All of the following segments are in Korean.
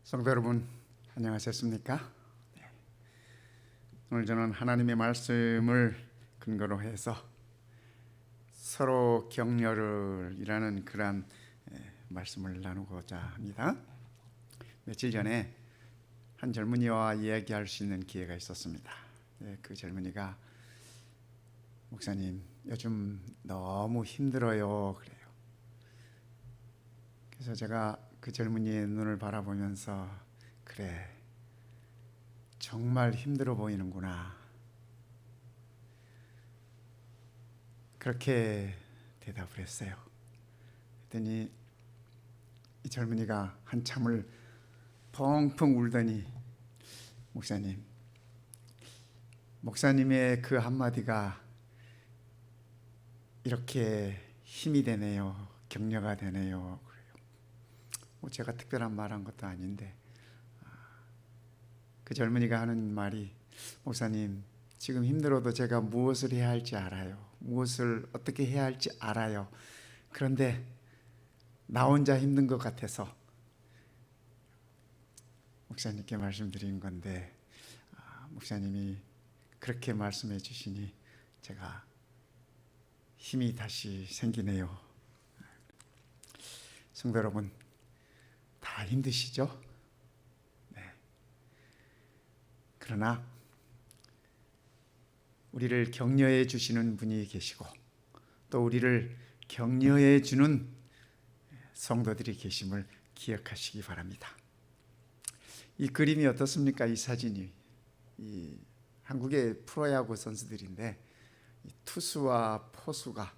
성도 여러분, 안녕하셨습니까? 오늘 저는 하나님의 말씀을 근거로 해서 서로 격려를 이라는 그러한 말씀을 나누고자 합니다. 며칠 전에 한 젊은이와 이야기할 수 있는 기회가 있었습니다. 그 젊은이가 목사님, 요즘 너무 힘들어요 그래요. 그래서 제가 그 젊은이의 눈을 바라보면서 그래, 정말 힘들어 보이는구나, 그렇게 대답을 했어요. 그랬더니 이 젊은이가 한참을 펑펑 울더니 목사님의 그 한마디가 이렇게 힘이 되네요, 격려가 되네요. 제가 특별한 말한 것도 아닌데 그 젊은이가 하는 말이, 목사님, 지금 힘들어도 제가 무엇을 해야 할지 알아요. 무엇을 어떻게 해야 할지 알아요. 그런데 나 혼자 힘든 것 같아서 목사님께 말씀드린 건데 목사님이 그렇게 말씀해 주시니 제가 힘이 다시 생기네요. 성도 여러분, 다 힘드시죠? 네. 그러나 우리를 격려해 주시는 분이 계시고 또 우리를 격려해 주는 성도들이 계심을 기억하시기 바랍니다. 이 그림이 어떻습니까? 이 사진이 이 한국의 프로야구 선수들인데 이 투수와 포수가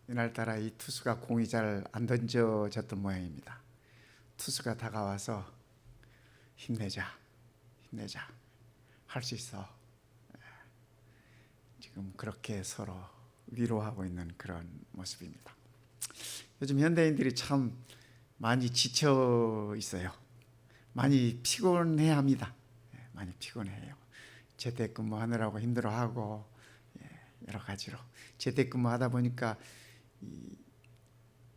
이날따라 이 투수가 공이 잘 안 던져졌던 모양입니다. 투수가 다가와서 힘내자 할 수 있어, 지금 그렇게 서로 위로하고 있는 그런 모습입니다. 요즘 현대인들이 참 많이 지쳐 있어요. 많이 피곤해합니다. 많이 피곤해요. 재택근무하느라고 힘들어하고 여러 가지로 재택근무하다 보니까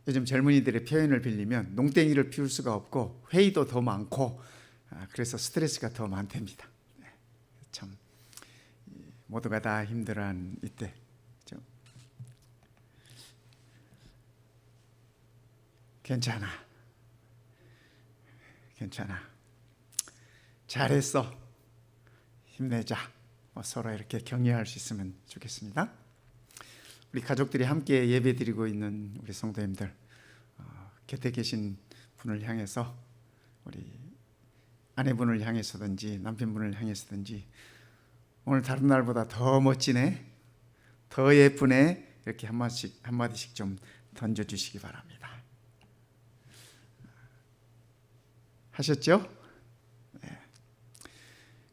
요즘 젊은이들의 표현을 빌리면 농땡이를 피울 수가 없고 회의도 더 많고 그래서 스트레스가 더 많답니다. 참 모두가 다 힘들어한 이때 괜찮아, 잘했어, 힘내자, 서로 이렇게 격려할 수 있으면 좋겠습니다. 우리 가족들이 함께 예배드리고 있는 우리 성도님들, 곁에 계신 분을 향해서, 우리 아내분을 향해서든지 남편분을 향해서든지 오늘 다른 날보다 더 멋지네, 더 예쁘네, 이렇게 한마디씩 좀 던져주시기 바랍니다. 하셨죠? 네.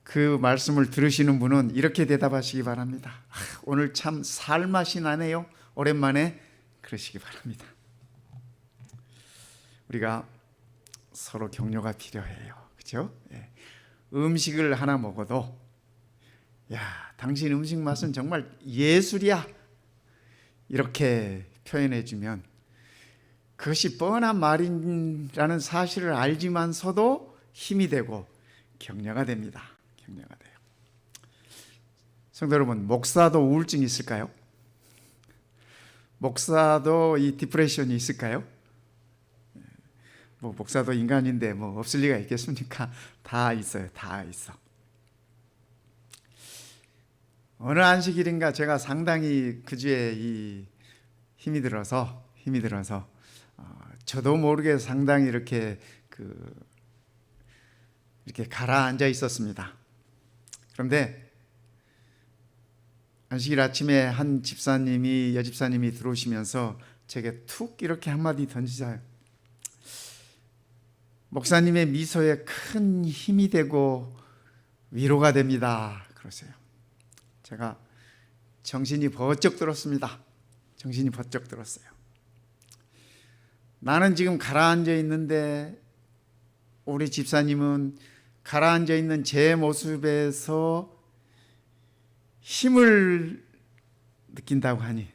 그 말씀을 들으시는 분은 이렇게 대답하시기 바랍니다. 오늘 참 살맛이 나네요, 오랜만에, 그러시기 바랍니다. 우리가 서로 격려가 필요해요. 그렇죠? 예. 음식을 하나 먹어도 야, 당신 음식 맛은 정말 예술이야, 이렇게 표현해 주면 그것이 뻔한 말이라는 사실을 알지만서도 힘이 되고 격려가 됩니다. 격려가 돼요. 성도 여러분, 목사도 우울증이 있을까요? 목사도 이 디프레션이 있을까요? 목사도 인간인데 없을 리가 있겠습니까? 다 있어요. 다 있어. 어느 안식일인가 제가 상당히 그 주에 이 힘이 들어서 저도 모르게 상당히 이렇게 가라앉아 있었습니다. 그런데 안식일 아침에 한 여집사님이 들어오시면서 제게 툭 이렇게 한마디 던지자요. 목사님의 미소에 큰 힘이 되고 위로가 됩니다, 그러세요. 제가 정신이 번쩍 들었습니다. 정신이 번쩍 들었어요. 나는 지금 가라앉아 있는데 우리 집사님은 가라앉아 있는 제 모습에서 힘을 느낀다고 하니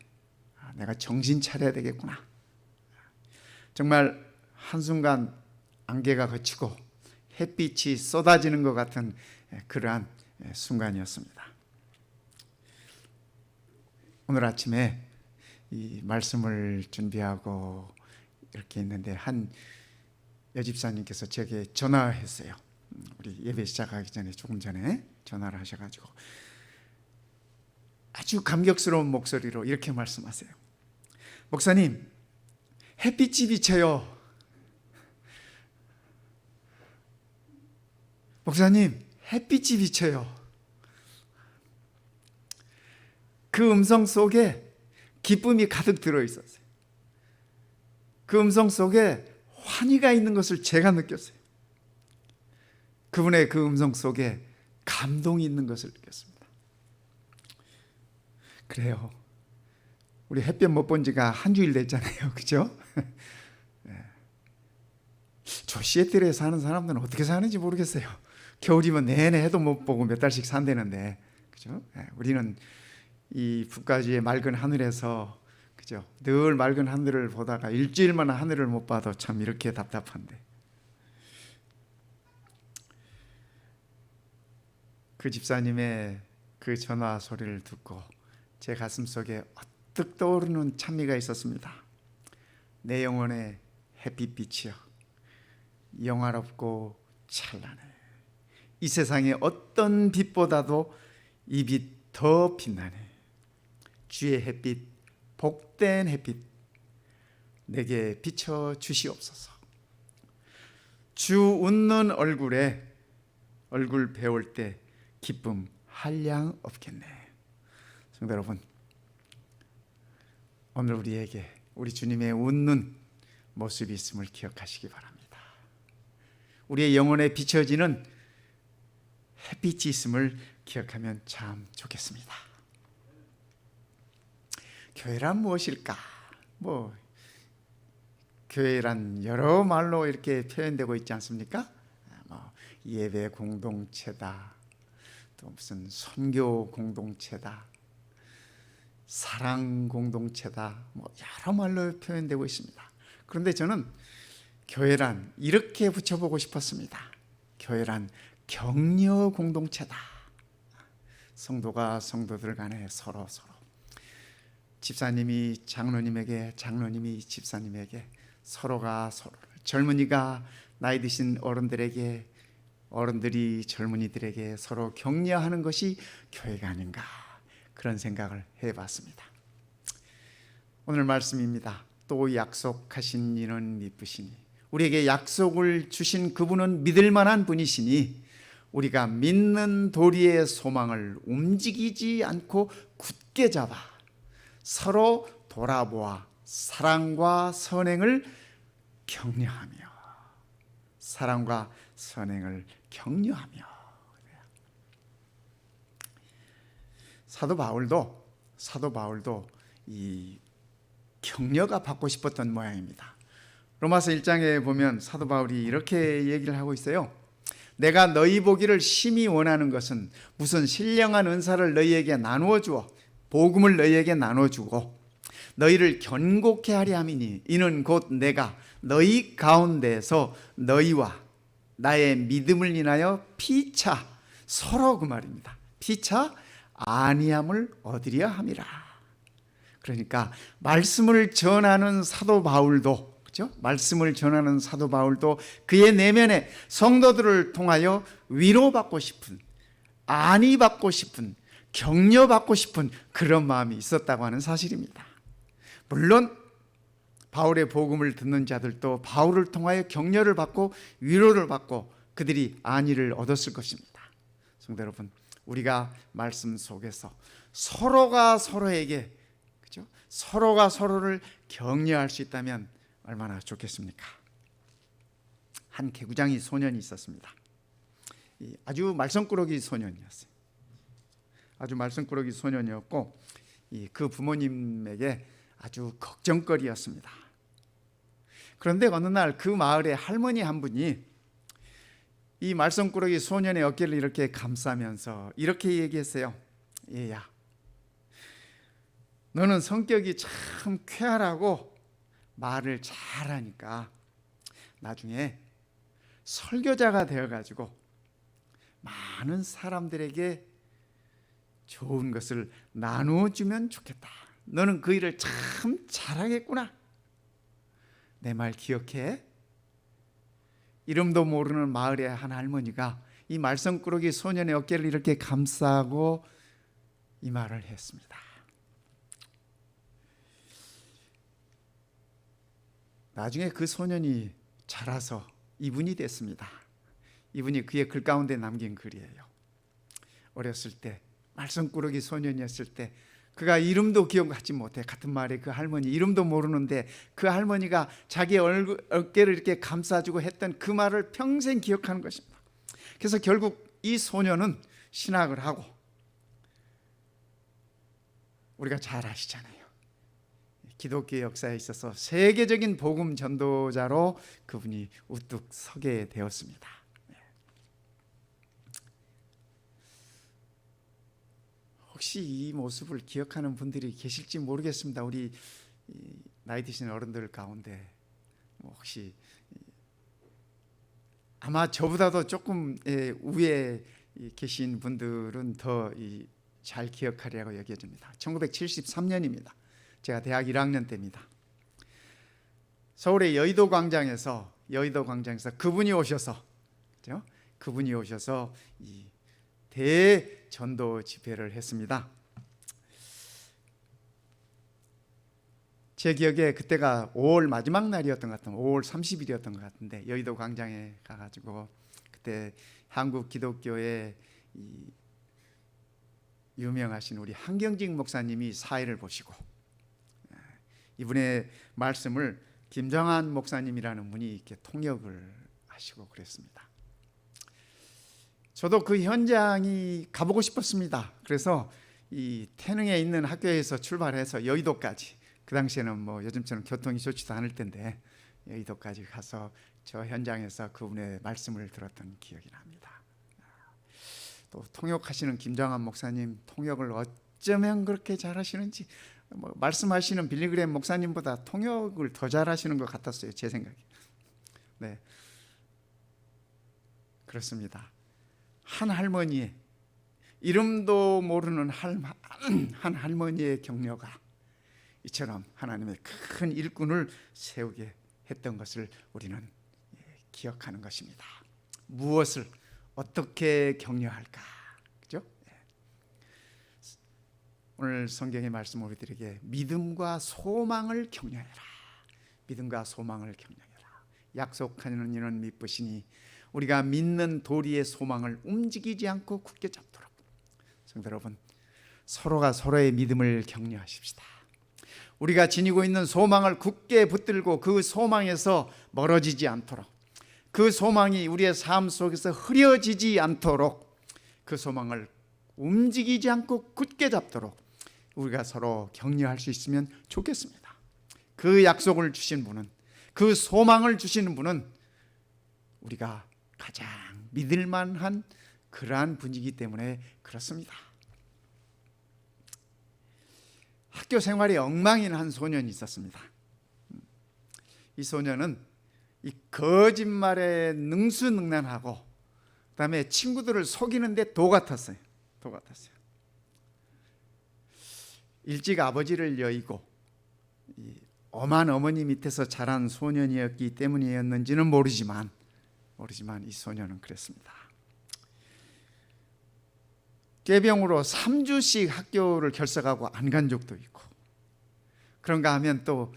내가 정신 차려야 되겠구나. 정말 한순간 안개가 걷히고 햇빛이 쏟아지는 것 같은 그러한 순간이었습니다. 오늘 아침에 이 말씀을 준비하고 이렇게 있는데 한 여집사님께서 제게 전화했어요. 우리 예배 시작하기 전에 조금 전에 전화를 하셔가지고 아주 감격스러운 목소리로 이렇게 말씀하세요. 목사님, 햇빛이 비쳐요. 목사님, 햇빛이 비쳐요. 그 음성 속에 기쁨이 가득 들어있었어요. 그 음성 속에 환희가 있는 것을 제가 느꼈어요. 그분의 그 음성 속에 감동이 있는 것을 느꼈습니다. 그래요. 우리 햇볕 못 본 지가 한 주일 됐잖아요. 그죠? 저 시애틀에 사는 사람들은 어떻게 사는지 모르겠어요. 겨울이면 내내 해도 못 보고 몇 달씩 산다는데, 그죠? 우리는 이 북가주의 맑은 하늘에서, 그죠? 늘 맑은 하늘을 보다가 일주일만 하늘을 못 봐도 참 이렇게 답답한데. 그 집사님의 그 전화 소리를 듣고 제 가슴 속에 어뜩 떠오르는 찬미가 있었습니다. 내 영혼의 햇빛빛이여, 영화롭고 찬란해. 이 세상의 어떤 빛보다도 이 빛 더 빛나네. 주의 햇빛, 복된 햇빛 내게 비춰 주시옵소서. 주 웃는 얼굴에 얼굴 배울 때 기쁨 한량 없겠네. 성도 여러분, 오늘 우리에게 우리 주님의 웃는 모습이 있음을 기억하시기 바랍니다. 우리의 영혼에 비춰지는 햇빛이 있음을 기억하면 참 좋겠습니다. 교회란 무엇일까? 교회란 여러 말로 이렇게 표현되고 있지 않습니까? 예배 공동체다, 또 무슨 선교 공동체다, 사랑 공동체다, 여러 말로 표현되고 있습니다. 그런데 저는 교회란 이렇게 붙여보고 싶었습니다. 교회란 격려 공동체다. 성도가 성도들 간에 서로 집사님이 장로님에게, 장로님이 집사님에게, 서로가 서로를, 젊은이가 나이 드신 어른들에게, 어른들이 젊은이들에게 서로 격려하는 것이 교회가 아닌가, 그런 생각을 해봤습니다. 오늘 말씀입니다. 또 약속하신 이는 미쁘시니, 우리에게 약속을 주신 그분은 믿을 만한 분이시니 우리가 믿는 도리의 소망을 움직이지 않고 굳게 잡아 서로 돌아보아 사랑과 선행을 격려하며, 사랑과 선행을 격려하며. 사도 바울도 이 격려가 받고 싶었던 모양입니다. 로마서 1장에 보면 사도 바울이 이렇게 얘기를 하고 있어요. 내가 너희 보기를 심히 원하는 것은 무슨 신령한 은사를 너희에게 나누어 주어 복음을 너희에게 나눠주고 너희를 견고케 하려 함이니, 이는 곧 내가 너희 가운데서 너희와 나의 믿음을 인하여 피차, 서로 그 말입니다, 피차 아니함을 얻으려 함이라. 그러니까 말씀을 전하는 사도 바울도, 그렇죠? 말씀을 전하는 사도 바울도 그의 내면에 성도들을 통하여 위로받고 싶은, 안위받고 싶은, 격려받고 싶은 그런 마음이 있었다고 하는 사실입니다. 물론 바울의 복음을 듣는 자들도 바울을 통하여 격려를 받고 위로를 받고 그들이 안위를 얻었을 것입니다. 성도 여러분, 우리가 말씀 속에서 서로가 서로에게, 그렇죠? 서로가 서로를 격려할 수 있다면 얼마나 좋겠습니까? 한 개구장이 소년이 있었습니다. 아주 말썽꾸러기 소년이었어요. 아주 말썽꾸러기 소년이었고 그 부모님에게 아주 걱정거리였습니다. 그런데 어느 날 그 마을에 할머니 한 분이 이 말썽꾸러기 소년의 어깨를 이렇게 감싸면서 이렇게 얘기했어요. 얘야, 너는 성격이 참 쾌활하고 말을 잘하니까 나중에 설교자가 되어가지고 많은 사람들에게 좋은 것을 나누어주면 좋겠다. 너는 그 일을 참 잘하겠구나. 내 말 기억해? 이름도 모르는 마을의 한 할머니가 이 말썽꾸러기 소년의 어깨를 이렇게 감싸고 이 말을 했습니다. 나중에 그 소년이 자라서 이분이 됐습니다. 이분이 그의 글 가운데 남긴 글이에요. 어렸을 때 말썽꾸러기 소년이었을 때 그가 이름도 기억하지 못해. 같은 마을의 그 할머니 이름도 모르는데 그 할머니가 자기 어깨를 이렇게 감싸주고 했던 그 말을 평생 기억하는 것입니다. 그래서 결국 이 소년은 신학을 하고, 우리가 잘 아시잖아요, 기독교 역사에 있어서 세계적인 복음 전도자로 그분이 우뚝 서게 되었습니다. 혹시 이 모습을 기억하는 분들이 계실지 모르겠습니다. 우리 나이 드신 어른들 가운데 혹시 아마 저보다도 조금 위에 계신 분들은 더 잘 기억하리라고 여겨집니다. 1973년입니다. 제가 대학 1학년 때입니다. 서울의 여의도 광장에서 그분이 오셔서, 그죠? 그분이 오셔서 이 대전도 집회를 했습니다. 제 기억에 그때가 5월 마지막 날이었던 것 같은데, 5월 30일이었던 것 같은데, 여의도 광장에 가가지고 그때 한국 기독교의 유명하신 우리 한경직 목사님이 사회를 보시고 이분의 말씀을 김정한 목사님이라는 분이 이렇게 통역을 하시고 그랬습니다. 저도 그 현장이 가보고 싶었습니다. 그래서 이 태릉에 있는 학교에서 출발해서 여의도까지, 그 당시에는 뭐 요즘처럼 교통이 좋지도 않을 텐데 여의도까지 가서 저 현장에서 그분의 말씀을 들었던 기억이 납니다. 또 통역하시는 김정한 목사님 통역을 어쩌면 그렇게 잘하시는지, 말씀하시는 빌리그램 목사님보다 통역을 더 잘하시는 것 같았어요, 제 생각에. 네, 그렇습니다. 한 할머니의, 이름도 모르는 한 할머니의 격려가 이처럼 하나님의 큰 일꾼을 세우게 했던 것을 우리는 기억하는 것입니다. 무엇을 어떻게 격려할까? 그죠? 오늘 성경의 말씀 우리들에게 믿음과 소망을 격려해라. 믿음과 소망을 격려해라. 약속하는 이는 믿으시니 우리가 믿는 도리의 소망을 움직이지 않고 굳게 잡도록. 성도 여러분, 서로가 서로의 믿음을 격려하십시다. 우리가 지니고 있는 소망을 굳게 붙들고 그 소망에서 멀어지지 않도록, 그 소망이 우리의 삶 속에서 흐려지지 않도록, 그 소망을 움직이지 않고 굳게 잡도록 우리가 서로 격려할 수 있으면 좋겠습니다. 그 약속을 주신 분은, 그 소망을 주시는 분은 우리가 가장 믿을 만한 그러한 분이기 때문에 그렇습니다. 학교 생활이 엉망인 한 소년이 있었습니다. 이 소년은 이 거짓말에 능수능란하고 그다음에 친구들을 속이는데 도 같았어요. 일찍 아버지를 여의고 엄한 어머니 밑에서 자란 소년이었기 때문이었는지는 모르지만 이 소년은 그랬습니다. 꾀병으로 3주씩 학교를 결석하고 안 간 적도 있고, 그런가 하면 또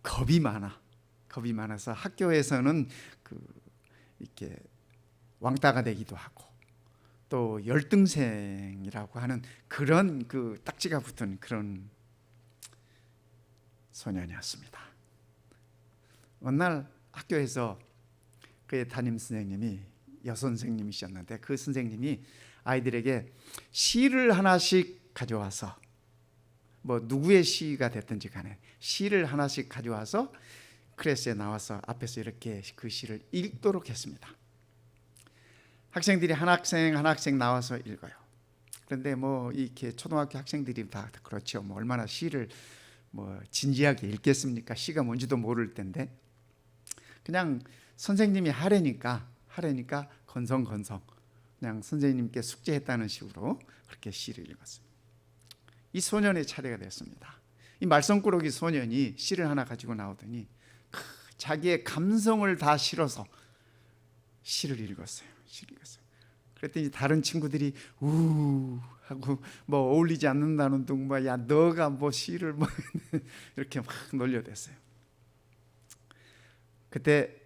겁이 많아서 학교에서는 이렇게 왕따가 되기도 하고, 또 열등생이라고 하는 그런 딱지가 붙은 그런 소년이었습니다. 어느 날 학교에서 그의 담임 선생님이 여선생님이셨는데, 그 선생님이 아이들에게 시를 하나씩 가져와서, 뭐 누구의 시가 됐든지 간에 시를 하나씩 가져와서 클래스에 나와서 앞에서 이렇게 그 시를 읽도록 했습니다. 학생들이 한 학생 나와서 읽어요. 그런데 뭐 이렇게 초등학교 학생들이 다 그렇죠. 뭐 얼마나 시를 진지하게 읽겠습니까? 시가 뭔지도 모를 텐데 그냥 선생님이 하래니까 건성건성 그냥 선생님께 숙제했다는 식으로 그렇게 시를 읽었어요. 이 소년의 차례가 됐습니다. 이 말썽꾸러기 소년이 시를 하나 가지고 나오더니 자기의 감성을 다 실어서 시를 읽었어요. 그랬더니 다른 친구들이 우 하고 뭐 어울리지 않는다는 둥 뭐 야 너가 뭐 시를 뭐 이렇게 막 놀려댔어요. 그때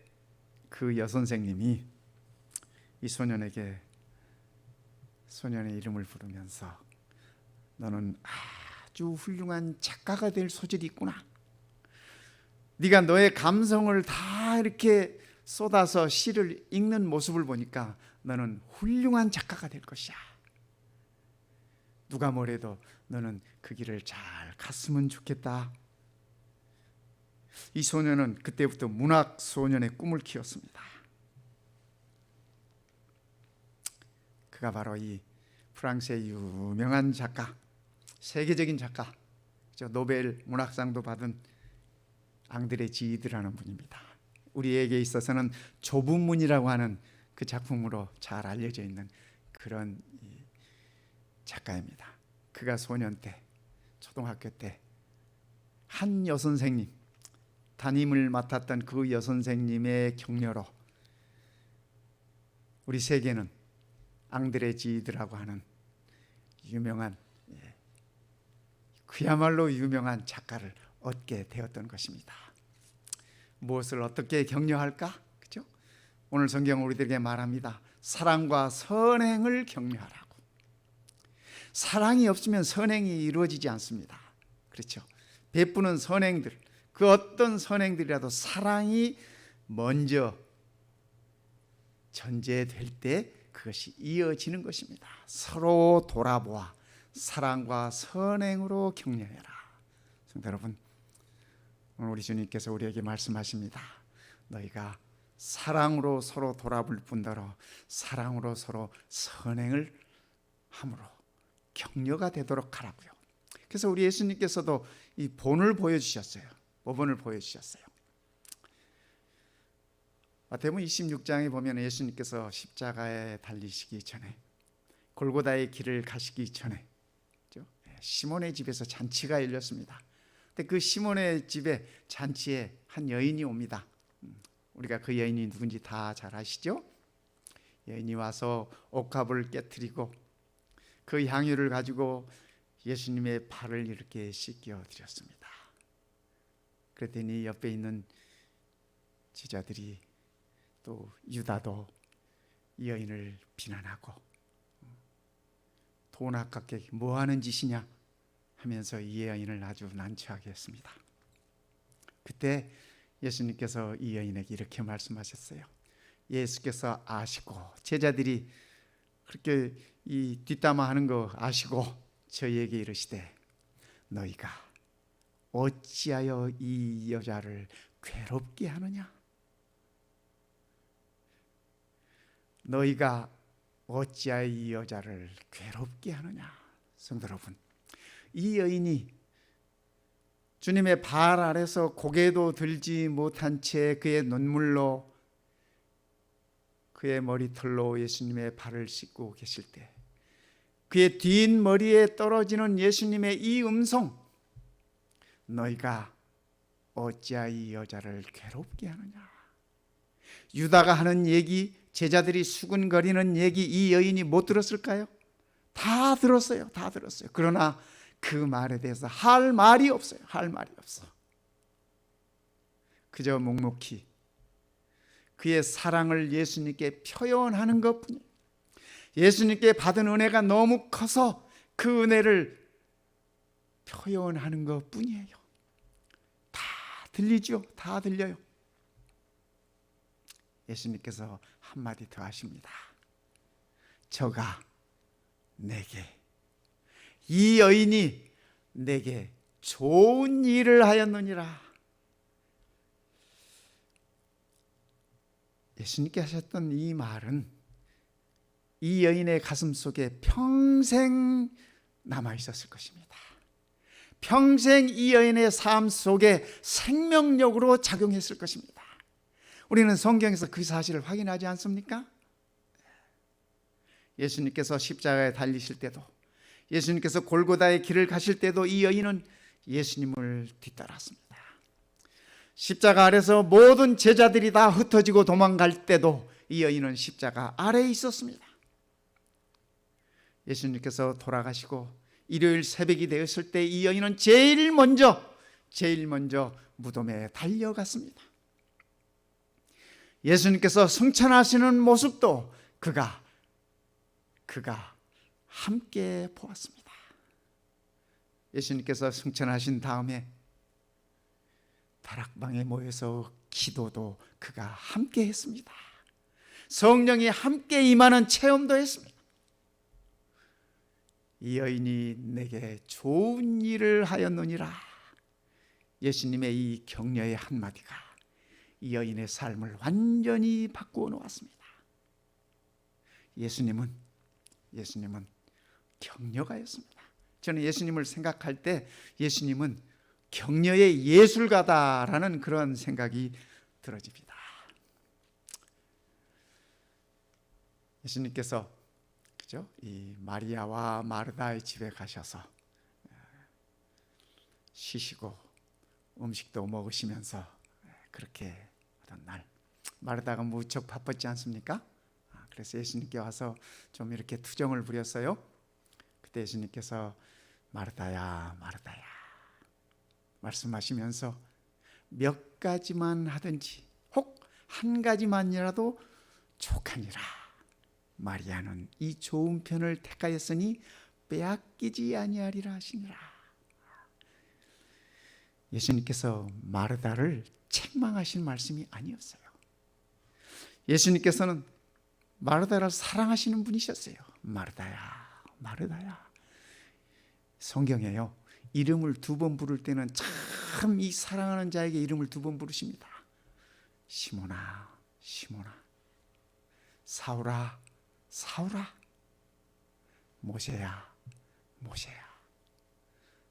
그 여선생님이 이 소년에게 소년의 이름을 부르면서 너는 아주 훌륭한 작가가 될 소질이 있구나. 네가 너의 감성을 다 이렇게 쏟아서 시를 읽는 모습을 보니까 너는 훌륭한 작가가 될 것이야. 누가 뭐래도 너는 그 길을 잘 갔으면 좋겠다. 이 소년은 그때부터 문학 소년의 꿈을 키웠습니다. 그가 바로 이 프랑스의 유명한 작가, 세계적인 작가, 노벨 문학상도 받은 앙드레 지드라는 분입니다. 우리에게 있어서는 좁은 문이라고 하는 그 작품으로 잘 알려져 있는 그런 작가입니다. 그가 소년 때, 초등학교 때 한 여선생님, 담임을 맡았던 그 여선생님의 격려로 우리 세계는 앙드레 지드라고 하는 유명한, 그야말로 유명한 작가를 얻게 되었던 것입니다. 무엇을 어떻게 격려할까? 그렇죠? 오늘 성경은 우리들에게 말합니다. 사랑과 선행을 격려하라고. 사랑이 없으면 선행이 이루어지지 않습니다. 그렇죠? 베푸는 선행들, 그 어떤 선행들이라도 사랑이 먼저 전제될 때 그것이 이어지는 것입니다. 서로 돌아보아 사랑과 선행으로 격려해라. 성도 여러분, 오늘 우리 주님께서 우리에게 말씀하십니다. 너희가 사랑으로 서로 돌아볼 뿐더러 사랑으로 서로 선행을 함으로 격려가 되도록 하라고요. 그래서 우리 예수님께서도 이 본을 보여주셨어요. 모본을 보여주셨어요. 마태복음 26장에 보면 예수님께서 십자가에 달리시기 전에, 골고다의 길을 가시기 전에 시몬의 집에서 잔치가 열렸습니다. 근데 그 시몬의 집에 잔치에 한 여인이 옵니다. 우리가 그 여인이 누군지 다 잘 아시죠? 여인이 와서 옥합을 깨뜨리고 그 향유를 가지고 예수님의 발을 이렇게 씻겨 드렸습니다. 그랬더니 옆에 있는 제자들이 또 유다도 이 여인을 비난하고 돈 아깝게 뭐 하는 짓이냐 하면서 이 여인을 아주 난처하게 했습니다. 그때 예수님께서 이 여인에게 이렇게 말씀하셨어요. 예수께서 아시고 제자들이 그렇게 이 뒷담화하는 거 아시고 저희에게 이르시되 너희가 어찌하여 이 여자를 괴롭게 하느냐? 너희가 어찌하여 이 여자를 괴롭게 하느냐? 성도 여러분, 이 여인이 주님의 발 아래서 고개도 들지 못한 채 그의 눈물로 그의 머리털로 예수님의 발을 씻고 계실 때 그의 뒷머리에 떨어지는 예수님의 이 음성, 너희가 어찌하여 이 여자를 괴롭게 하느냐? 유다가 하는 얘기, 제자들이 수군거리는 얘기 이 여인이 못 들었을까요? 다 들었어요. 다 들었어요. 그러나 그 말에 대해서 할 말이 없어요. 할 말이 없어. 그저 묵묵히 그의 사랑을 예수님께 표현하는 것뿐이에요. 예수님께 받은 은혜가 너무 커서 그 은혜를 표현하는 것뿐이에요. 다 들리죠? 다 들려요. 예수님께서 한마디 더 하십니다. 저가 내게, 이 여인이 내게 좋은 일을 하였느니라. 예수님께 하셨던 이 말은 이 여인의 가슴 속에 평생 남아 있었을 것입니다. 평생 이 여인의 삶 속에 생명력으로 작용했을 것입니다. 우리는 성경에서 그 사실을 확인하지 않습니까? 예수님께서 십자가에 달리실 때도, 예수님께서 골고다의 길을 가실 때도 이 여인은 예수님을 뒤따랐습니다. 십자가 아래서 모든 제자들이 다 흩어지고 도망갈 때도 이 여인은 십자가 아래에 있었습니다. 예수님께서 돌아가시고 일요일 새벽이 되었을 때 이 여인은 제일 먼저 무덤에 달려갔습니다. 예수님께서 승천하시는 모습도 그가 함께 보았습니다. 예수님께서 승천하신 다음에 다락방에 모여서 기도도 그가 함께 했습니다. 성령이 함께 임하는 체험도 했습니다. 이 여인이 내게 좋은 일을 하였느니라. 예수님의 이 격려의 한마디가 이 여인의 삶을 완전히 바꾸어 놓았습니다. 예수님은 격려가였습니다. 저는 예수님을 생각할 때 예수님은 격려의 예술가다라는 그런 생각이 들어집니다. 예수님께서 그죠? 이 마리아와 마르다의 집에 가셔서 쉬시고 음식도 먹으시면서 그렇게 하던 날, 마르다가 무척 바빴지 않습니까? 그래서 예수님께 와서 좀 이렇게 투정을 부렸어요. 그때 예수님께서 마르다야 말씀하시면서 몇 가지만 하든지 혹 한 가지만이라도 족하니라. 마리아는 이 좋은 편을 택하였으니 빼앗기지 아니하리라 하시니라. 예수님께서 마르다를 책망하신 말씀이 아니었어요. 예수님께서는 마르다를 사랑하시는 분이셨어요. 마르다야. 성경에요, 이름을 두 번 부를 때는 참 이 사랑하는 자에게 이름을 두 번 부르십니다. 시몬아, 사울아, 모세야,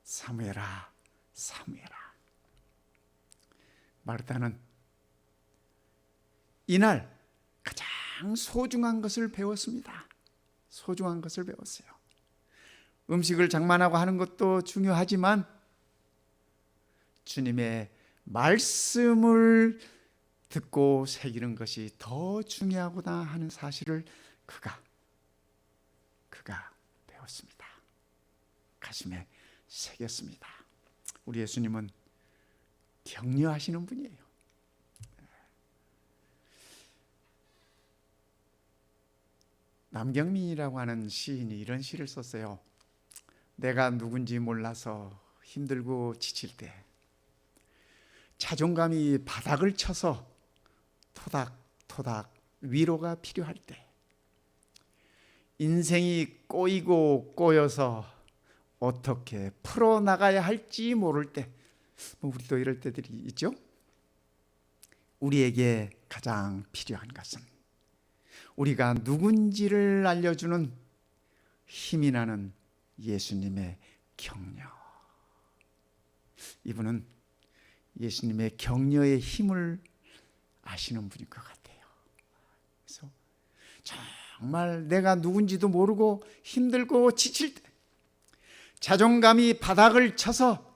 사무엘아. 마르다는 이날 가장 소중한 것을 배웠습니다. 음식을 장만하고 하는 것도 중요하지만 주님의 말씀을 듣고 새기는 것이 더 중요하구나 하는 사실을 그가 배웠습니다. 가슴에 새겼습니다. 우리 예수님은 격려하시는 분이에요. 남경민이라고 하는 시인이 이런 시를 썼어요. 내가 누군지 몰라서 힘들고 지칠 때, 자존감이 바닥을 쳐서 토닥토닥 위로가 필요할 때, 인생이 꼬이고 꼬여서 어떻게 풀어나가야 할지 모를 때, 우리도 이럴 때들이 있죠. 우리에게 가장 필요한 것은 우리가 누군지를 알려주는 힘이 나는 예수님의 격려. 이분은 예수님의 격려의 힘을 아시는 분인 것 같아요. 그래서 정말 내가 누군지도 모르고 힘들고 지칠 때, 자존감이 바닥을 쳐서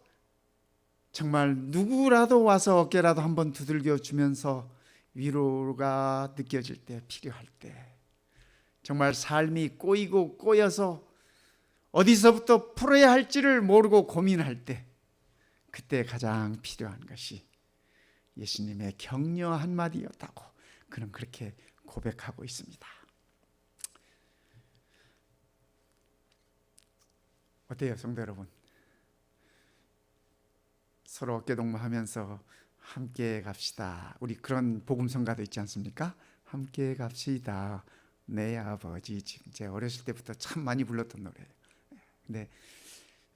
정말 누구라도 와서 어깨라도 한번 두들겨 주면서 위로가 느껴질 때, 필요할 때, 정말 삶이 꼬이고 꼬여서 어디서부터 풀어야 할지를 모르고 고민할 때, 그때 가장 필요한 것이 예수님의 격려 한마디였다고 그는 그렇게 고백하고 있습니다. 어때요, 성도 여러분? 서로 어깨동무하면서 함께 갑시다. 우리 그런 복음성가도 있지 않습니까? 함께 갑시다. 내 아버지 집. 제가 어렸을 때부터 참 많이 불렀던 노래예요. 근데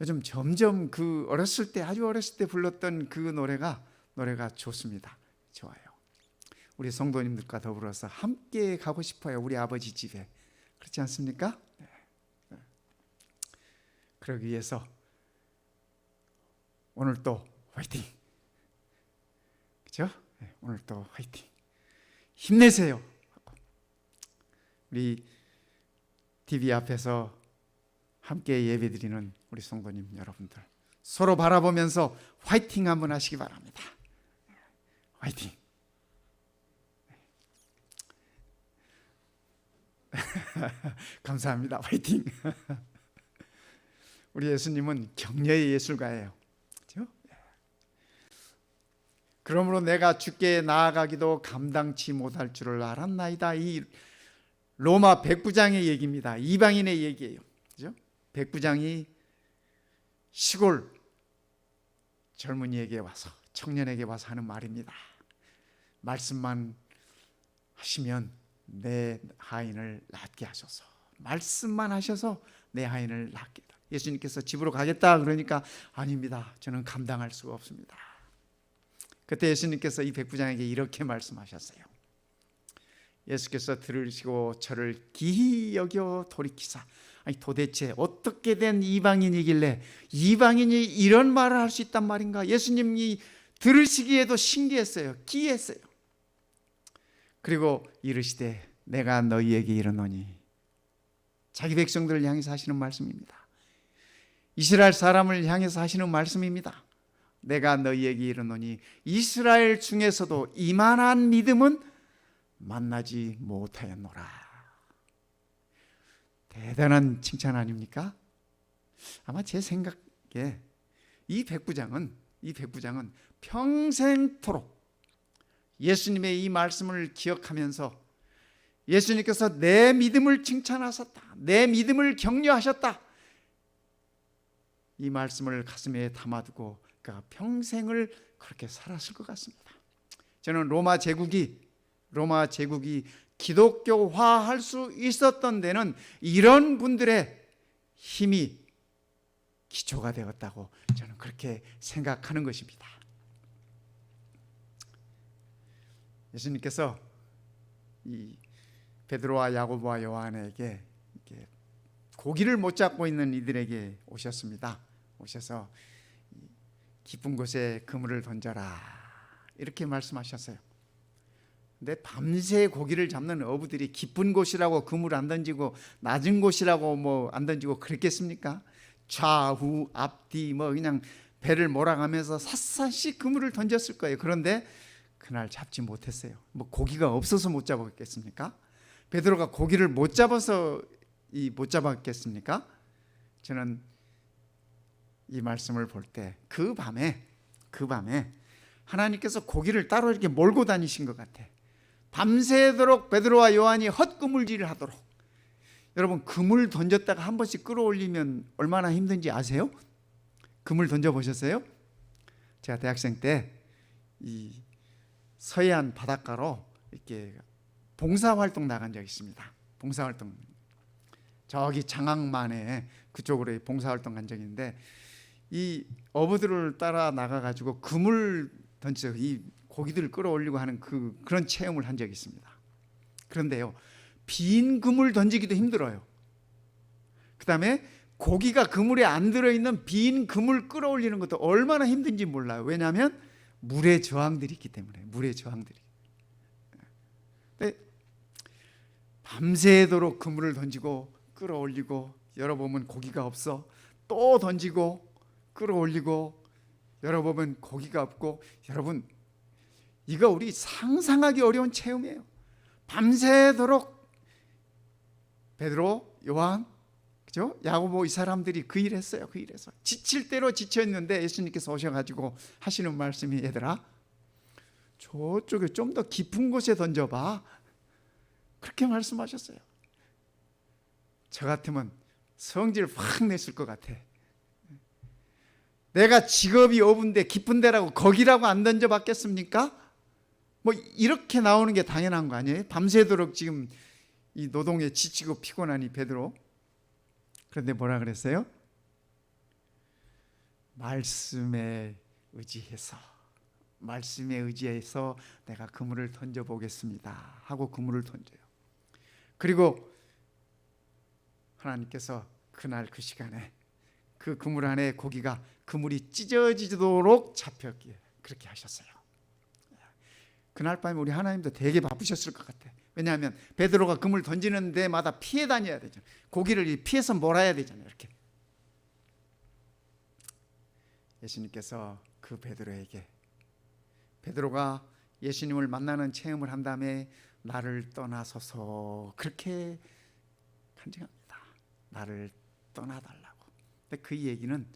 요즘 점점 그 아주 어렸을 때 불렀던 그 노래가 좋습니다. 좋아요. 우리 성도님들과 더불어서 함께 가고 싶어요. 우리 아버지 집에. 그렇지 않습니까? 네. 그러기 위해서 오늘 또 화이팅. 그렇죠? 네, 오늘 또 화이팅. 힘내세요. 우리 TV 앞에서 함께 예배드리는 우리 성도님 여러분들, 서로 바라보면서 화이팅 한번 하시기 바랍니다. 화이팅. 감사합니다. 화이팅. 우리 예수님은 격려의 예술가예요. 그렇죠? 그러므로 내가 주께 나아가기도 감당치 못할 줄을 알았나이다. 이 로마 백부장의 얘기입니다. 이방인의 얘기예요. 그렇죠? 백부장이 시골 젊은이에게 와서, 청년에게 와서 하는 말입니다. 말씀만 하시면 내 하인을 낫게 하소서. 말씀만 하셔서 내 하인을 낫게. 예수님께서 집으로 가겠다 그러니까 아닙니다. 저는 감당할 수가 없습니다. 그때 예수님께서 이 백부장에게 이렇게 말씀하셨어요. 예수께서 들으시고 저를 기히 여겨 돌이키사, 아니 도대체 어떻게 된 이방인이길래 이방인이 이런 말을 할 수 있단 말인가? 예수님이 들으시기에도 신기했어요. 기이했어요. 그리고 이르시되 내가 너희에게 이르노니, 자기 백성들을 향해서 하시는 말씀입니다. 이스라엘 사람을 향해서 하시는 말씀입니다. 내가 너희에게 이르노니 이스라엘 중에서도 이만한 믿음은 만나지 못하였노라. 대단한 칭찬 아닙니까? 아마 제 생각에 이 백부장은 평생토록 예수님의 이 말씀을 기억하면서 예수님께서 내 믿음을 칭찬하셨다, 내 믿음을 격려하셨다, 이 말씀을 가슴에 담아두고 그가 평생을 그렇게 살았을 것 같습니다. 저는 로마 제국이 기독교화할 수 있었던 데는 이런 분들의 힘이 기초가 되었다고 저는 그렇게 생각하는 것입니다. 예수님께서 이 베드로와 야고보와 요한에게 고기를 못 잡고 있는 이들에게 오셨습니다. 오셔서 깊은 곳에 그물을 던져라 이렇게 말씀하셨어요. 근데 밤새 고기를 잡는 어부들이 깊은 곳이라고 그물 안 던지고 낮은 곳이라고 뭐 안 던지고 그랬겠습니까? 좌우 앞뒤 뭐 그냥 배를 몰아가면서 샅샅이 그물을 던졌을 거예요. 그런데 그날 잡지 못했어요. 뭐 고기가 없어서 못 잡았겠습니까? 베드로가 고기를 못 잡아서 못 잡았겠습니까? 저는 이 말씀을 볼 때 그 밤에 하나님께서 고기를 따로 이렇게 몰고 다니신 것 같아. 밤새도록 베드로와 요한이 헛그물질을 하도록. 여러분, 그물 던졌다가 한 번씩 끌어올리면 얼마나 힘든지 아세요? 그물 던져보셨어요? 제가 대학생 때 이 서해안 바닷가로 이렇게 봉사활동 나간 적이 있습니다. 봉사활동. 저기 장항만에 그쪽으로 봉사활동 간 적이 있는데 이 어부들을 따라 나가가지고 그물 던져서 이 고기들을 끌어올리고 하는 그런 체험을 한 적이 있습니다. 그런데요, 빈 그물 던지기도 힘들어요. 그 다음에 고기가 그물에 안 들어있는 빈 그물 끌어올리는 것도 얼마나 힘든지 몰라요. 왜냐하면 물의 저항들이 있기 때문에. 물의 저항들이. 근데 밤새도록 그물을 던지고 끌어올리고 열어보면 고기가 없어. 또 던지고 끌어올리고 열어보면 고기가 없고. 여러분, 이거 우리 상상하기 어려운 체험이에요. 밤새도록 베드로, 요한, 그죠? 야고보 이 사람들이 그 일 했어요. 그 일에서 지칠 대로 지쳐 있는데 예수님께서 오셔가지고 하시는 말씀이, 얘들아 저쪽에 좀 더 깊은 곳에 던져봐. 그렇게 말씀하셨어요. 저 같으면 성질 확 냈을 것 같아. 내가 직업이 어부인데 깊은 데라고 거기라고 안 던져봤겠습니까? 뭐 이렇게 나오는 게 당연한 거 아니에요? 밤새도록 지금 이 노동에 지치고 피곤하니 베드로. 그런데 뭐라 그랬어요? 말씀에 의지해서 내가 그물을 던져보겠습니다 하고 그물을 던져요. 그리고 하나님께서 그날 그 시간에 그 그물 안에 고기가 그물이 찢어지도록 잡혔기에 그렇게 하셨어요. 그날 밤에 우리 하나님도 되게 바쁘셨을 것 같아. 왜냐하면 베드로가 그물 던지는 데마다 피해 다녀야 되죠. 고기를 피해서 몰아야 되잖아요. 이렇게. 예수님께서 그 베드로에게, 베드로가 예수님을 만나는 체험을 한 다음에 나를 떠나소서 그렇게 간증합니다. 나를 떠나달라고. 근데 그 얘기는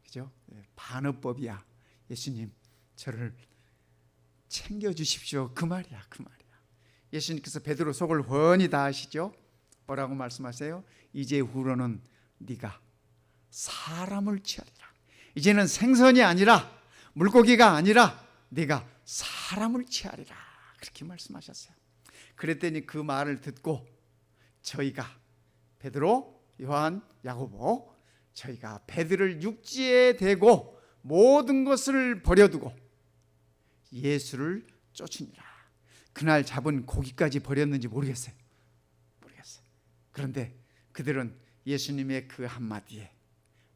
그죠? 반어법이야. 예수님 저를 챙겨주십시오. 그 말이야. 그 말이야. 예수님께서 베드로 속을 훤히 다 아시죠? 뭐라고 말씀하세요? 이제 후로는 네가 사람을 취하리라. 이제는 생선이 아니라 물고기가 아니라 네가 사람을 취하리라. 그렇게 말씀하셨어요. 그랬더니 그 말을 듣고 저희가 베드로, 요한, 야고보 저희가 배들을 육지에 대고 모든 것을 버려두고 예수를 쫓으니라. 그날 잡은 고기까지 버렸는지 모르겠어요. 그런데 그들은 예수님의 그 한마디에,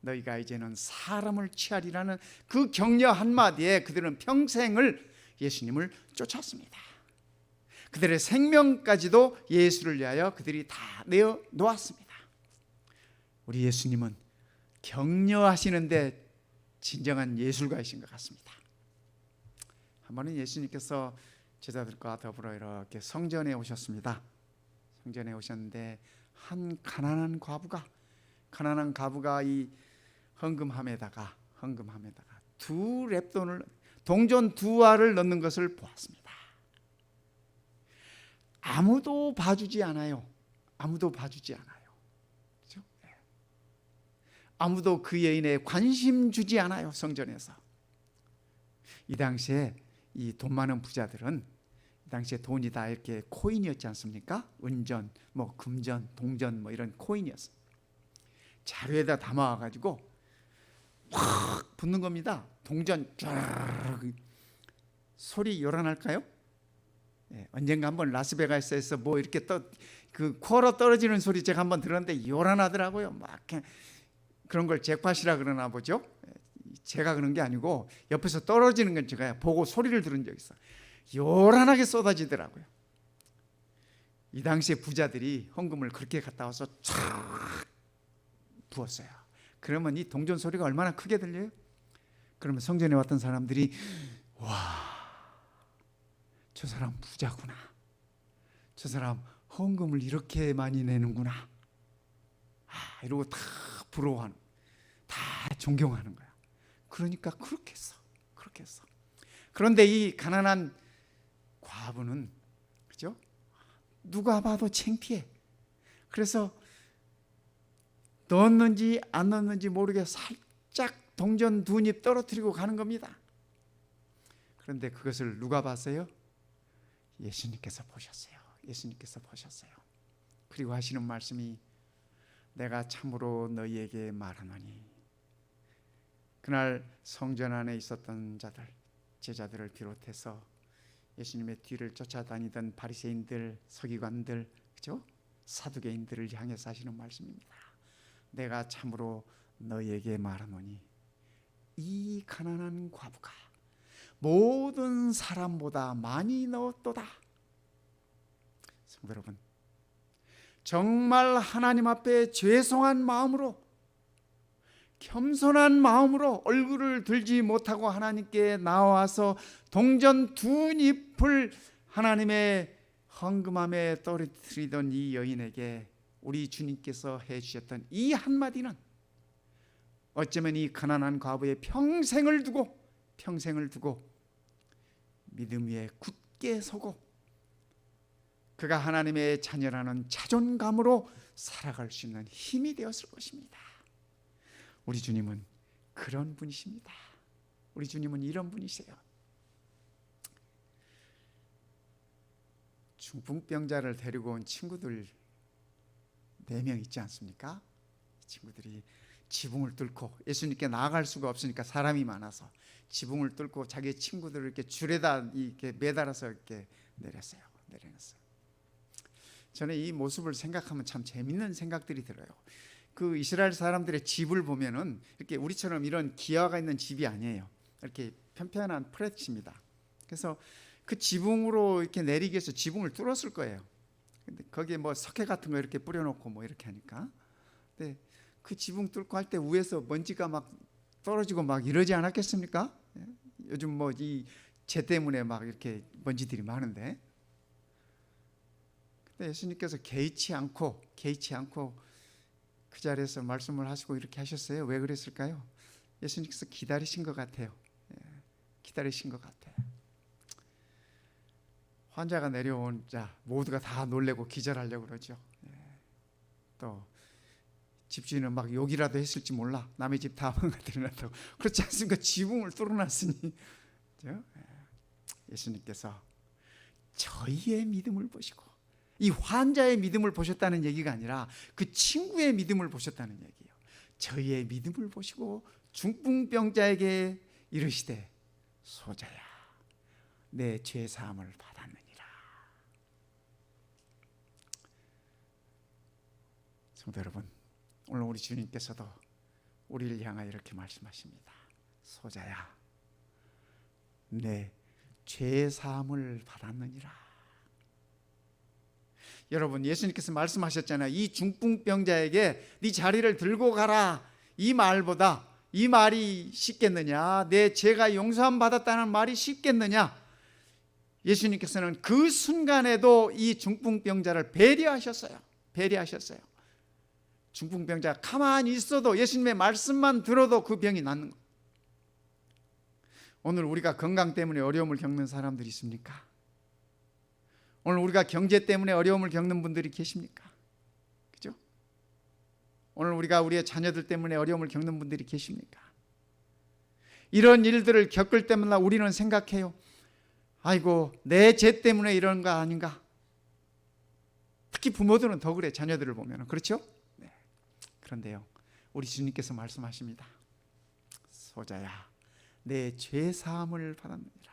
너희가 이제는 사람을 취하리라는 그 격려 한마디에 그들은 평생을 예수님을 쫓았습니다. 그들의 생명까지도 예수를 위하여 그들이 다 내어 놓았습니다. 우리 예수님은 격려하시는데 진정한 예술가이신 것 같습니다. 한 번은 예수님께서 제자들과 더불어 이렇게 성전에 오셨습니다. 성전에 오셨는데 한 가난한 과부가 이 헌금함에다가 두 렙돈을, 동전 두 알을 넣는 것을 보았습니다. 아무도 봐주지 않아요. 그렇죠? 아무도 그 여인에 관심 주지 않아요. 성전에서. 이 당시에 이 돈 많은 부자들은 이 당시에 돈이 다 이렇게 코인이었지 않습니까? 은전, 뭐 금전, 동전 뭐 이런 코인이었어요. 자루에다 담아가지고 확 붓는 겁니다. 동전 쫙. 소리 요란할까요? 네, 언젠가 한번 라스베가스에서 뭐 이렇게 그 쿼러 떨어지는 소리 제가 한번 들었는데 요란하더라고요. 막 그런 걸 잭팟이라 그러나 보죠. 제가 그런 게 아니고 옆에서 떨어지는 건 제가 보고 소리를 들은 적이 있어요. 요란하게 쏟아지더라고요. 이 당시에 부자들이 헌금을 그렇게 갖다 와서 촥 부었어요. 그러면 이 동전 소리가 얼마나 크게 들려요? 그러면 성전에 왔던 사람들이 와, 저 사람 부자구나. 저 사람 헌금을 이렇게 많이 내는구나. 이러고 다 부러워하는, 다 존경하는 거야. 그러니까 그렇게 했어. 그런데 이 가난한 과부는, 그죠? 누가 봐도 창피해. 그래서 넣었는지 안 넣었는지 모르게 살짝 동전 두 입 떨어뜨리고 가는 겁니다. 그런데 그것을 누가 봤어요? 예수님께서 보셨어요. 그리고 하시는 말씀이, 내가 참으로 너희에게 말하노니, 그날 성전 안에 있었던 제자들을 비롯해서 예수님의 뒤를 쫓아다니던 바리새인들, 서기관들, 그죠? 사두개인들을 향해서 하시는 말씀입니다. 내가 참으로 너희에게 말하노니 이 가난한 과부가 모든 사람보다 많이 넣었도다. 성도 여러분, 정말 하나님 앞에 죄송한 마음으로, 겸손한 마음으로 얼굴을 들지 못하고 하나님께 나와서 동전 두 잎을 하나님의 헌금함에 떨어뜨리던 이 여인에게 우리 주님께서 해주셨던 이 한마디는 어쩌면 이 가난한 과부의 평생을 두고 믿음 위에 굳게 서고 그가 하나님의 자녀라는 자존감으로 살아갈 수 있는 힘이 되었을 것입니다. 우리 주님은 그런 분이십니다. 우리 주님은 이런 분이세요. 중풍병자를 데리고 온 친구들 4명 있지 않습니까? 친구들이 지붕을 뚫고, 예수님께 나아갈 수가 없으니까 사람이 많아서 지붕을 뚫고 자기 친구들을 이렇게 줄에다 이렇게 매달아서 이렇게 내려놨어요. 저는 이 모습을 생각하면 참 재밌는 생각들이 들어요. 그 이스라엘 사람들의 집을 보면은 이렇게 우리처럼 이런 기와가 있는 집이 아니에요. 이렇게 편편한 프레치입니다. 그래서 그 지붕으로 이렇게 내리기 위해서 지붕을 뚫었을 거예요. 근데 거기에 뭐 석회 같은 거 이렇게 뿌려놓고 뭐 이렇게 하니까. 근데 그 지붕 뚫고 할 때 위에서 먼지가 막 떨어지고 막 이러지 않았겠습니까? 요즘 뭐 이 재 때문에 막 이렇게 먼지들이 많은데. 근데 예수님께서 개의치 않고 그 자리에서 말씀을 하시고 이렇게 하셨어요. 왜 그랬을까요? 예수님께서 기다리신 것 같아요. 기다리신 것 같아요. 환자가 내려온 자 모두가 다 놀래고 기절하려고 그러죠. 또 집주인은 막 욕이라도 했을지 몰라. 남의 집 다 망가뜨려놨다고. 그렇지 않습니까? 지붕을 뚫어놨으니. 예수님께서 저희의 믿음을 보시고, 이 환자의 믿음을 보셨다는 얘기가 아니라 그 친구의 믿음을 보셨다는 얘기예요. 저희의 믿음을 보시고 중풍병자에게 이르시되 소자야 내 죄 사함을 받았느니라. 성도 여러분, 오늘 우리 주님께서도 우리를 향하여 이렇게 말씀하십니다. 소자야 내 죄 사함을 받았느니라. 여러분, 예수님께서 말씀하셨잖아요. 이 중풍병자에게 네 자리를 들고 가라, 이 말보다 이 말이 쉽겠느냐? 내 죄가 용서함 받았다는 말이 쉽겠느냐? 예수님께서는 그 순간에도 이 중풍병자를 배려하셨어요. 중풍병자가 가만히 있어도, 예수님의 말씀만 들어도 그 병이 낫는 거예요. 오늘 우리가 건강 때문에 어려움을 겪는 사람들이 있습니까? 오늘 우리가 경제 때문에 어려움을 겪는 분들이 계십니까? 그죠? 오늘 우리가 우리의 자녀들 때문에 어려움을 겪는 분들이 계십니까? 이런 일들을 겪을 때마다 우리는 생각해요. 아이고, 내 죄 때문에 이런 거 아닌가? 특히 부모들은 더 그래, 자녀들을 보면. 그렇죠? 네. 그런데요, 우리 주님께서 말씀하십니다. 소자야 내 죄 사함을 받았느니라.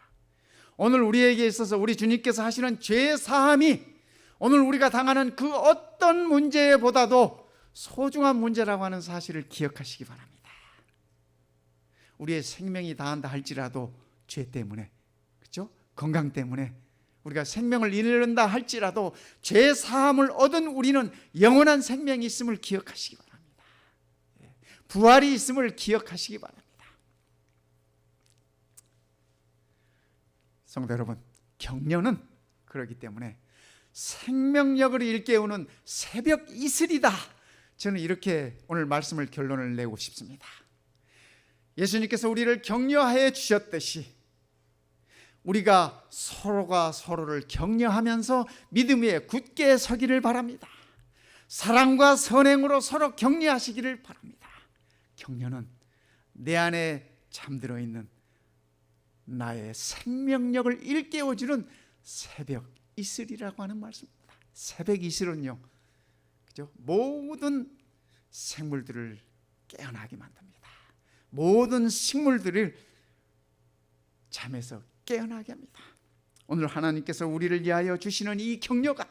오늘 우리에게 있어서 우리 주님께서 하시는 죄 사함이 오늘 우리가 당하는 그 어떤 문제보다도 소중한 문제라고 하는 사실을 기억하시기 바랍니다. 우리의 생명이 다한다 할지라도 죄 때문에, 그렇죠? 건강 때문에 우리가 생명을 잃는다 할지라도 죄 사함을 얻은 우리는 영원한 생명이 있음을 기억하시기 바랍니다. 부활이 있음을 기억하시기 바랍니다. 성도 여러분, 격려는 그렇기 때문에 생명력을 일깨우는 새벽 이슬이다. 저는 이렇게 오늘 말씀을 결론을 내고 싶습니다. 예수님께서 우리를 격려해 주셨듯이 우리가 서로가 서로를 격려하면서 믿음 위에 굳게 서기를 바랍니다. 사랑과 선행으로 서로 격려하시기를 바랍니다. 격려는 내 안에 잠들어 있는 나의 생명력을 일깨워주는 새벽 이슬이라고 하는 말씀입니다. 새벽 이슬은요, 그죠? 모든 생물들을 깨어나게 만듭니다. 모든 식물들을 잠에서 깨어나게 합니다. 오늘 하나님께서 우리를 위하여 주시는 이 격려가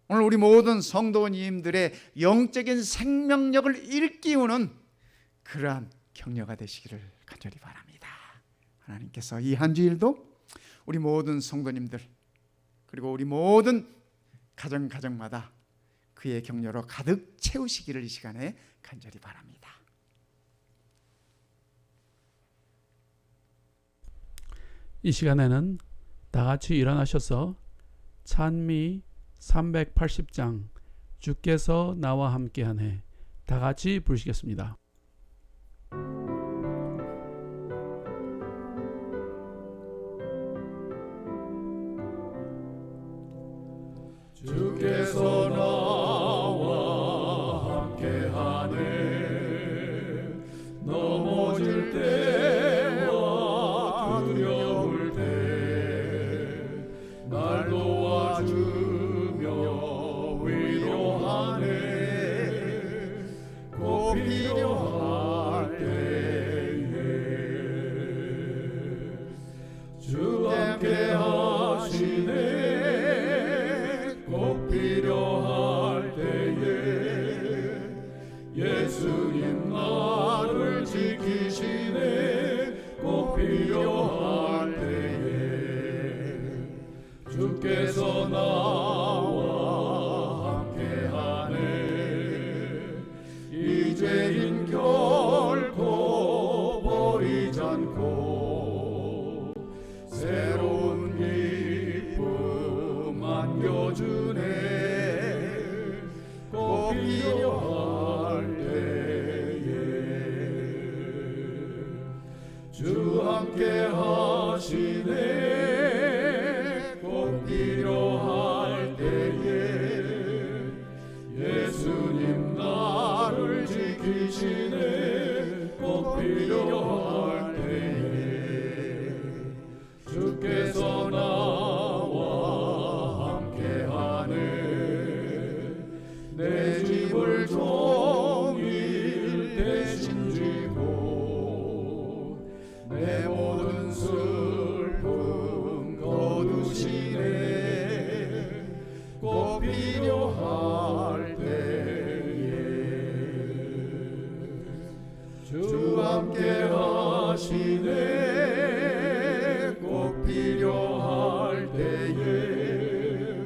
오늘 우리 모든 성도님들의 영적인 생명력을 일깨우는 그러한 격려가 되시기를 간절히 바랍니다. 하나님께서 이 한 주일도 우리 모든 성도님들 그리고 우리 모든 가정마다 그의 격려로 가득 채우시기를 이 시간에 간절히 바랍니다. 이 시간에는 다 같이 일어나셔서 찬미 380장 주께서 나와 함께하네 다 같이 부르시겠습니다. 주께서 나와 함께하네 넘어질 때와 두려울 때 날 도와주며 위로하네 꼭 필요할 때에 주 함께 하시네 꼭 필요할 때에 예수님 나를 지키시네 꼭 필요할 때에 주네 꼭 필요할 때에 주 함께 하시네 꼭 필요할 때에 예수님 나를 지키시네 꼭 필요할 때에 주께서 나와 함께하네 내 짐을 종일 대신 지고 내 모든 슬픔 거두시네 꼭 필요할 때에 주 함께 하시네 꼭 필요할 때에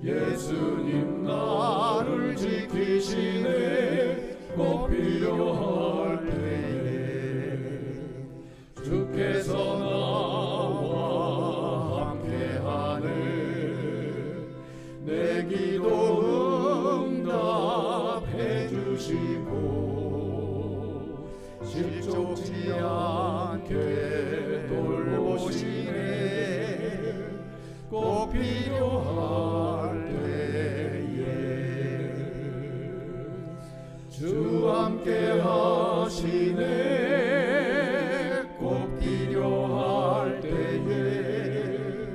예수님 나를 지키시네 꼭 필요할 때에 주께서 나와 함께하네 내 기도 응답해 주시고 실족지 않게 돌보시네 꼭 필요할 때에 주 함께 하시네 꼭 필요할 때에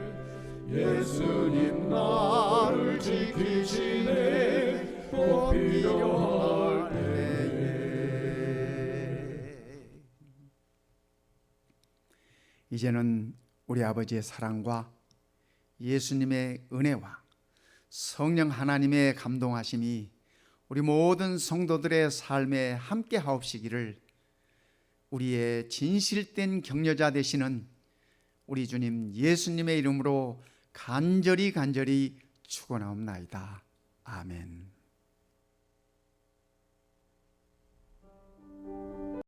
예수님 나를 지키시네 꼭 필요할 때에 이제는 우리 아버지의 사랑과 예수님의 은혜와 성령 하나님의 감동하심이 우리 모든 성도들의 삶에 함께 하옵시기를 우리의 진실된 격려자 되시는 우리 주님 예수님의 이름으로 간절히 축원하옵나이다. 아멘.